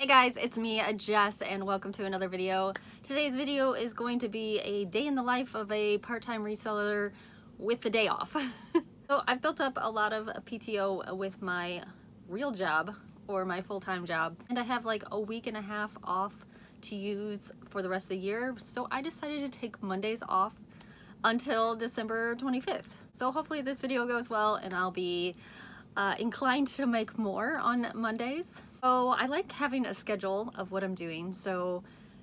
Hey guys, it's me, Jess, and welcome to another video. Today's video is going to be a day in the life of a part-time reseller with the day off. So I've built up a lot of PTO with my real job or my full-time job, and I have like a week and a half off to use for the rest of the year. So I decided to take Mondays off until December 25th. So hopefully this video goes well and I'll be inclined to make more on Mondays. So I like having a schedule of what I'm doing. So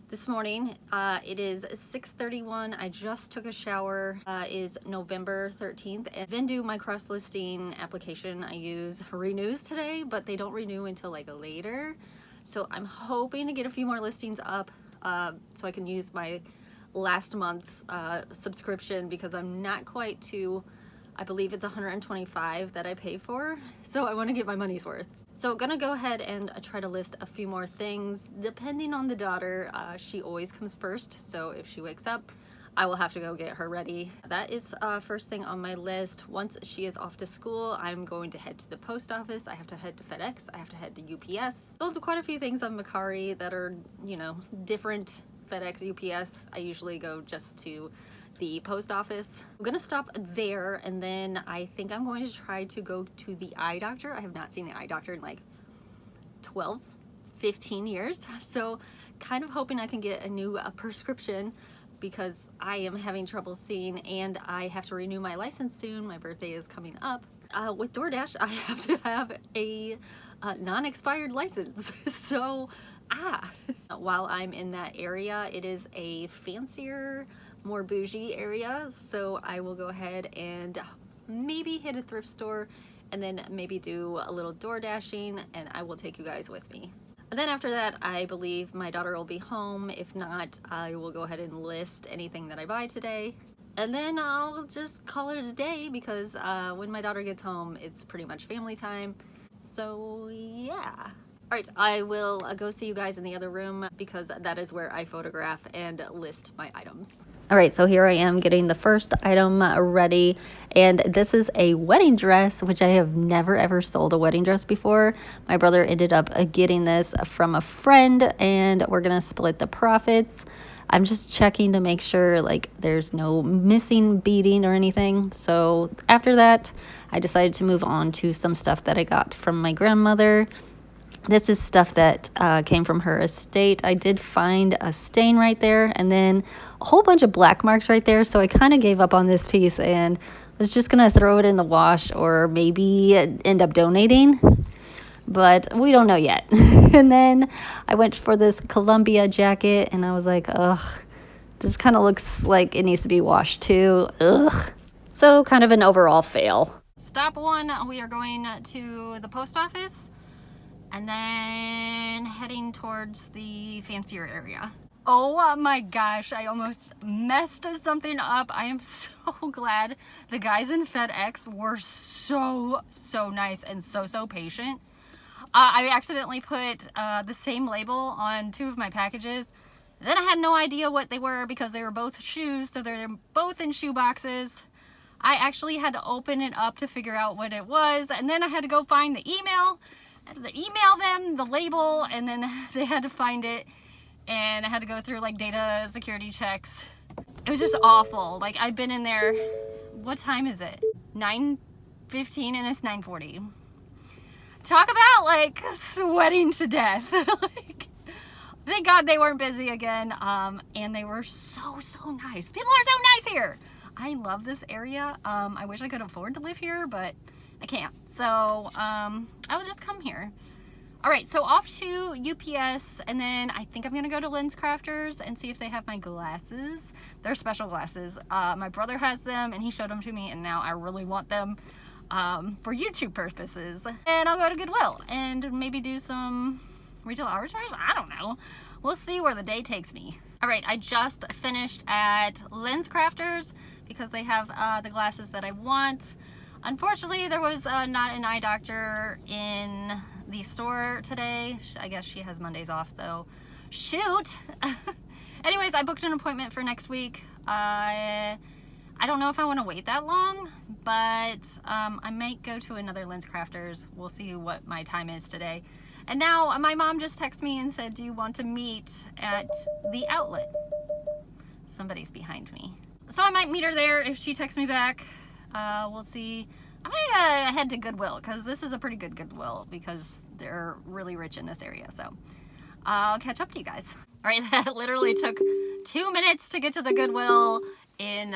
this morning, it is 6:31. I just took a shower. Is November 13th. And Vendu, my cross-listing application I use, renews today, but they don't renew until like later. So I'm hoping to get a few more listings up so I can use my last month's subscription, because I'm not quite to, I believe it's $125 that I pay for. So I want to get my money's worth. So gonna go ahead and try to list a few more things depending on the daughter. She always comes first, so if she wakes up, I will have to go get her ready. That is first thing on my list. Once she is off to school, I'm going to head to the post office. I have to head to FedEx. I have to head to UPS. There's quite a few things on Mercari that are, you know, different. FedEx, UPS. I usually go just to the post office. I'm gonna stop there, and then I think I'm going to try to go to the eye doctor. I have not seen the eye doctor in like 15 years. So kind of hoping I can get a new prescription, because I am having trouble seeing and I have to renew my license soon. My birthday is coming up. With DoorDash, I have to have a non-expired license. So while I'm in that area, it is a fancier, more bougie area, so I will go ahead and maybe hit a thrift store and then maybe do a little door dashing, and I will take you guys with me. And then after that, I believe my daughter will be home. If not, I will go ahead and list anything that I buy today, and then I'll just call it a day, because when my daughter gets home, it's pretty much family time. So yeah. Alright, I will go see you guys in the other room, because that is where I photograph and list my items. Alright, so here I am getting the first item ready, and this is a wedding dress, which I have never ever sold a wedding dress before. My brother ended up getting this from a friend, and we're gonna split the profits. I'm just checking to make sure like there's no missing beading or anything. So after that, I decided to move on to some stuff that I got from my grandmother. This is stuff that came from her estate. I did find a stain right there, and then a whole bunch of black marks right there. So I kind of gave up on this piece and was just going to throw it in the wash, or maybe end up donating. But we don't know yet. And then I went for this Columbia jacket, and I was like, ugh, this kind of looks like it needs to be washed too. Ugh. So kind of an overall fail. Stop one, we are going to the post office, and then heading towards the fancier area. Oh my gosh, I almost messed something up. I am so glad the guys in FedEx were so nice and so patient. I accidentally put the same label on 2 of my packages. Then I had no idea what they were, because they were both shoes, so they're both in shoe boxes. I actually had to open it up to figure out what it was, and then I had to go find the email. Email them the label, and then they had to find it, and I had to go through like data security checks. It was just awful. Like, I've been in there, what time is it? 9:15, and it's 9:40. Talk about like sweating to death. Like, thank God they weren't busy again, and they were so nice. People are so nice here. I love this area. I wish I could afford to live here, but I can't. So I will just come here. All right, so off to UPS, and then I think I'm gonna go to Lens Crafters and see if they have my glasses. They're special glasses. My brother has them, and he showed them to me, and now I really want them for YouTube purposes. And I'll go to Goodwill and maybe do some retail arbitrage. I don't know. We'll see where the day takes me. All right, I just finished at Lens Crafters because they have the glasses that I want. Unfortunately, there was not an eye doctor in the store today. I guess she has Mondays off, so shoot. Anyways, I booked an appointment for next week. I don't know if I want to wait that long, but I might go to another Lens Crafters. We'll see what my time is today. And now my mom just texted me and said, do you want to meet at the outlet? Somebody's behind me. So I might meet her there if she texts me back. We'll see. I might head to Goodwill because this is a pretty good Goodwill because they're really rich in this area. So I'll catch up to you guys. All right, that literally took 2 minutes to get to the Goodwill in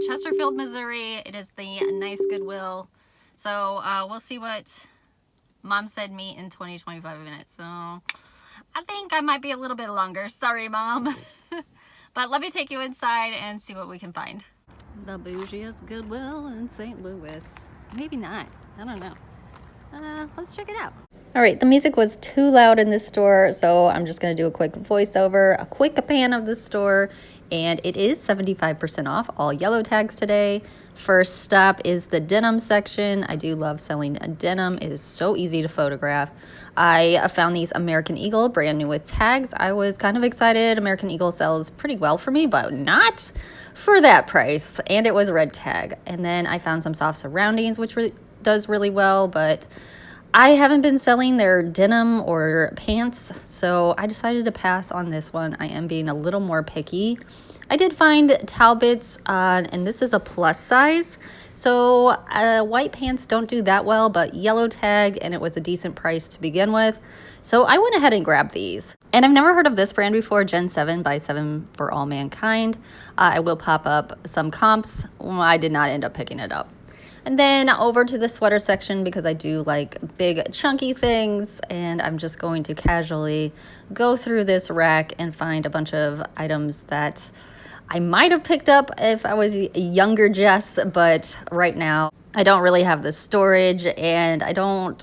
Chesterfield, Missouri. It is the nice Goodwill. So we'll see what Mom said meet in 20-25 minutes. So I think I might be a little bit longer. Sorry, Mom. But let me take you inside and see what we can find. The bougiest Goodwill in St. Louis. Maybe not. I don't know. Let's check it out. All right, the music was too loud in this store, so I'm just going to do a quick voiceover, a quick pan of the store, and it is 75% off, all yellow tags today. First stop is the denim section. I do love selling a denim. It is so easy to photograph. I found these American Eagle brand new with tags. I was kind of excited. American Eagle sells pretty well for me, but not for that price. And it was a red tag. And then I found some soft surroundings, which does really well, but I haven't been selling their denim or pants, so I decided to pass on this one. I am being a little more picky. I did find Talbots, and this is a plus size. So white pants don't do that well, but yellow tag, and it was a decent price to begin with. So I went ahead and grabbed these. And I've never heard of this brand before, Gen 7 by 7 for All Mankind. I will pop up some comps. I did not end up picking it up. And then over to the sweater section because I do like big chunky things, and I'm just going to casually go through this rack and find a bunch of items that I might have picked up if I was a younger Jess, but right now I don't really have the storage and I don't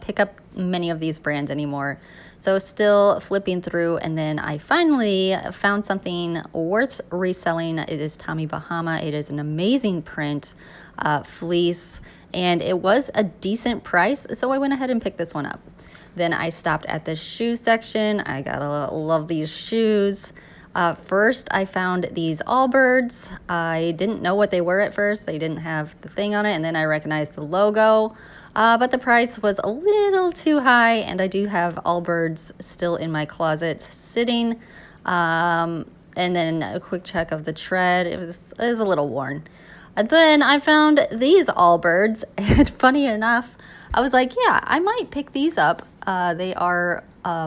pick up many of these brands anymore. So still flipping through, and then I finally found something worth reselling. It is Tommy Bahama. It is an amazing print fleece, and it was a decent price, so I went ahead and picked this one up. Then I stopped at the shoe section. I gotta love these shoes. First, I found these Allbirds. I didn't know what they were at first. They didn't have the thing on it, and then I recognized the logo. But the price was a little too high, and I do have Allbirds still in my closet sitting. And then a quick check of the tread. It was a little worn. And then I found these Allbirds, and funny enough, I was like, yeah, I might pick these up. They are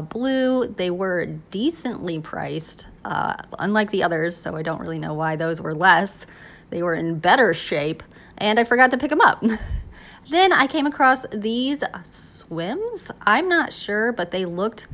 blue. They were decently priced, unlike the others, so I don't really know why those were less. They were in better shape, and I forgot to pick them up. Then I came across these swims. I'm not sure, but they looked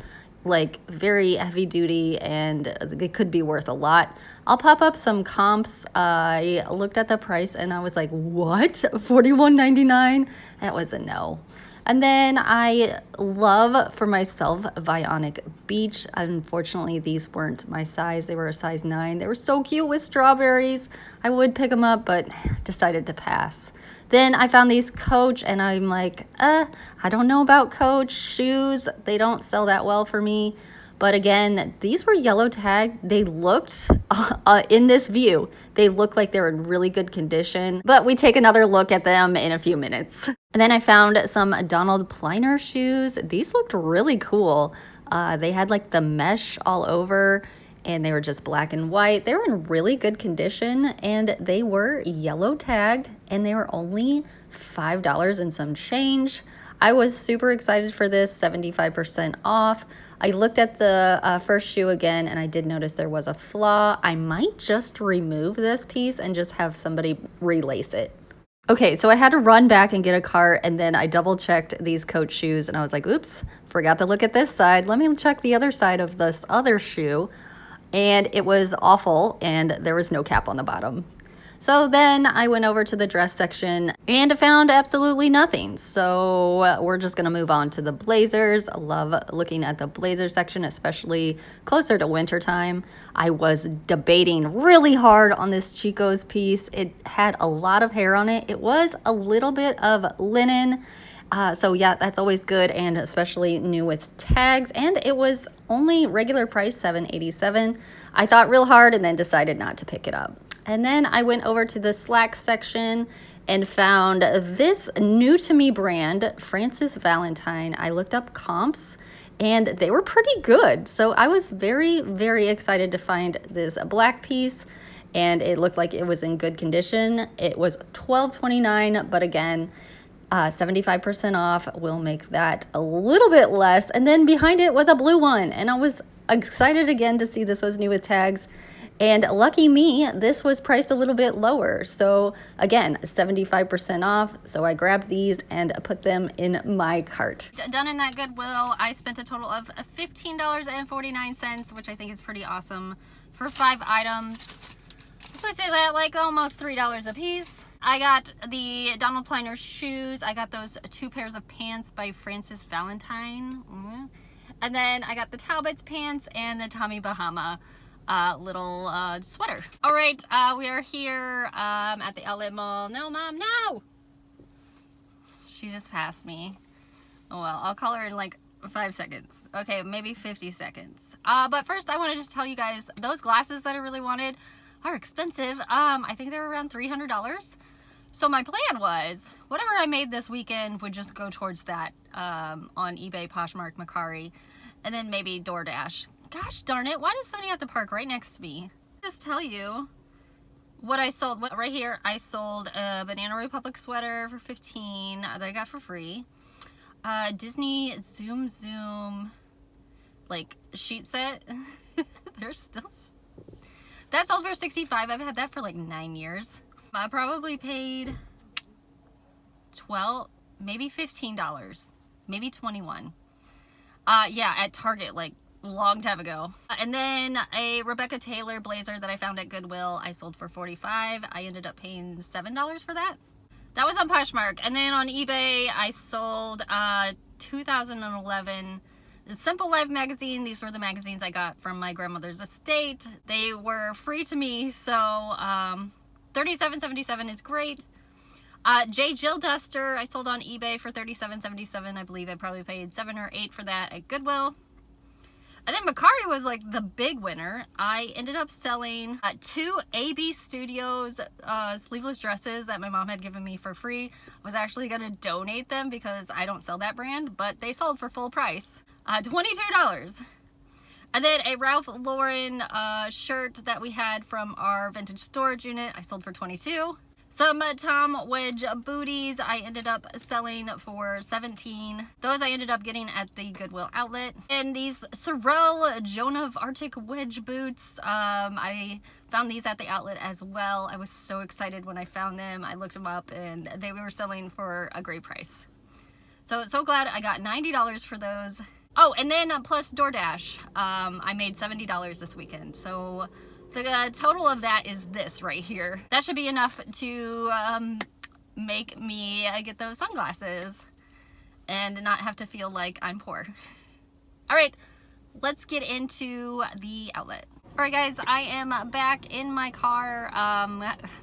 like very heavy duty, and they could be worth a lot. I'll pop up some comps. I looked at the price and I was like, what? $41.99? That was a no. And then I love for myself Vionic Beach. Unfortunately, these weren't my size. They were a size 9. They were so cute with strawberries. I would pick them up, but decided to pass. Then I found these Coach, and I'm like, I don't know about Coach shoes. They don't sell that well for me. But again, these were yellow tagged. They looked, in this view, they look like they're in really good condition. But we take another look at them in a few minutes. And then I found some Donald Pliner shoes. These looked really cool. They had like the mesh all over, and they were just black and white. They were in really good condition, and they were yellow tagged, and they were only $5 and some change. I was super excited for this, 75% off. I looked at the first shoe again, and I did notice there was a flaw. I might just remove this piece and just have somebody relace it. Okay, so I had to run back and get a cart, and then I double checked these Coach shoes, and I was like, oops, forgot to look at this side. Let me check the other side of this other shoe. And it was awful, and there was no cap on the bottom. So then I went over to the dress section and found absolutely nothing. So we're just gonna move on to the blazers. I love looking at the blazer section, especially closer to wintertime. I was debating really hard on this Chico's piece. It had a lot of hair on it. It was a little bit of linen. So yeah, that's always good, and especially new with tags. And it was only regular price, $7.87. I thought real hard and then decided not to pick it up. And then I went over to the slacks section and found this new to me brand, Francis Valentine. I looked up comps, and they were pretty good. So I was very, very excited to find this black piece, and it looked like it was in good condition. It was $12.29, but again, 75% off will make that a little bit less. And then behind it was a blue one, and I was excited again to see this was new with tags. And lucky me, this was priced a little bit lower. So again, 75% off. So I grabbed these and put them in my cart. Done in that Goodwill, I spent a total of $15.49, which I think is pretty awesome for 5 items. Puts it at like almost $3 a piece. I got the Donald Pliner shoes. I got those 2 pairs of pants by Francis Valentine. And then I got the Talbot's pants and the Tommy Bahama little sweater. All right, we are here at the outlet mall. No, Mom, no! She just passed me. Oh well, I'll call her in like 5 seconds. Okay, maybe 50 seconds. But first I want to just tell you guys, those glasses that I really wanted are expensive. I think they're around $300. So my plan was, whatever I made this weekend would just go towards that on eBay, Poshmark, Mercari, and then maybe DoorDash. Gosh darn it, why does somebody have to park right next to me? Just tell you what I sold. Right here, I sold a Banana Republic sweater for $15 that I got for free. Disney Zoom like sheet set. They're still... That sold for $65. I've had that for like 9 years. I probably paid $12, maybe $15, maybe $21. Yeah, at Target, like long time ago. And then a Rebecca Taylor blazer that I found at Goodwill, I sold for $45. I ended up paying $7 for that. That was on Poshmark. And then on eBay, I sold 2011 the Simple Life magazine. These were the magazines I got from my grandmother's estate. They were free to me, so $37.77 is great. J. Jill Duster I sold on eBay for $37.77. I believe I probably paid $7 or $8 for that at Goodwill. And then Mercari was like the big winner. I ended up selling 2 AB Studios sleeveless dresses that my mom had given me for free. I was actually going to donate them because I don't sell that brand, but they sold for full price. $22. And then a Ralph Lauren shirt that we had from our vintage storage unit, I sold for $22. Some Tom Wedge booties I ended up selling for $17. Those I ended up getting at the Goodwill outlet. And these Sorel Joan of Arctic wedge boots, I found these at the outlet as well. I was so excited when I found them. I looked them up and they were selling for a great price. So glad I got $90 for those. Oh, and then plus DoorDash, I made $70 this weekend. So the total of that is this right here. That should be enough to make me get those sunglasses and not have to feel like I'm poor. All right, let's get into the outlet. All right, guys, I am back in my car,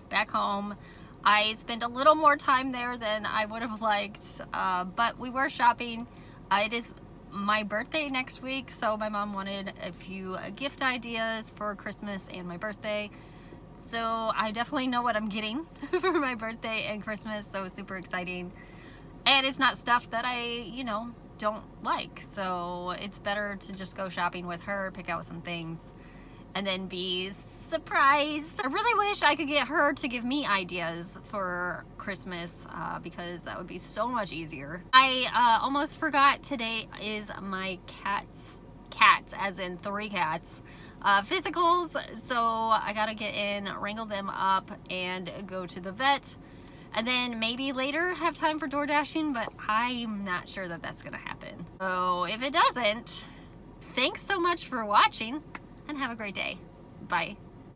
back home. I spent a little more time there than I would have liked, but we were shopping. It is my birthday next week, so my mom wanted a few gift ideas for Christmas and my birthday. So I definitely know what I'm getting for my birthday and Christmas, so it's super exciting. And it's not stuff that I, don't like. So it's better to just go shopping with her, pick out some things, and then be surprised. I really wish I could get her to give me ideas for Christmas because that would be so much easier. I almost forgot, today is my cats as in 3 cats physicals, so I gotta get in, wrangle them up, and go to the vet, and then maybe later have time for door dashing, but I'm not sure that that's gonna happen. So if it doesn't, thanks so much for watching and have a great day. Bye.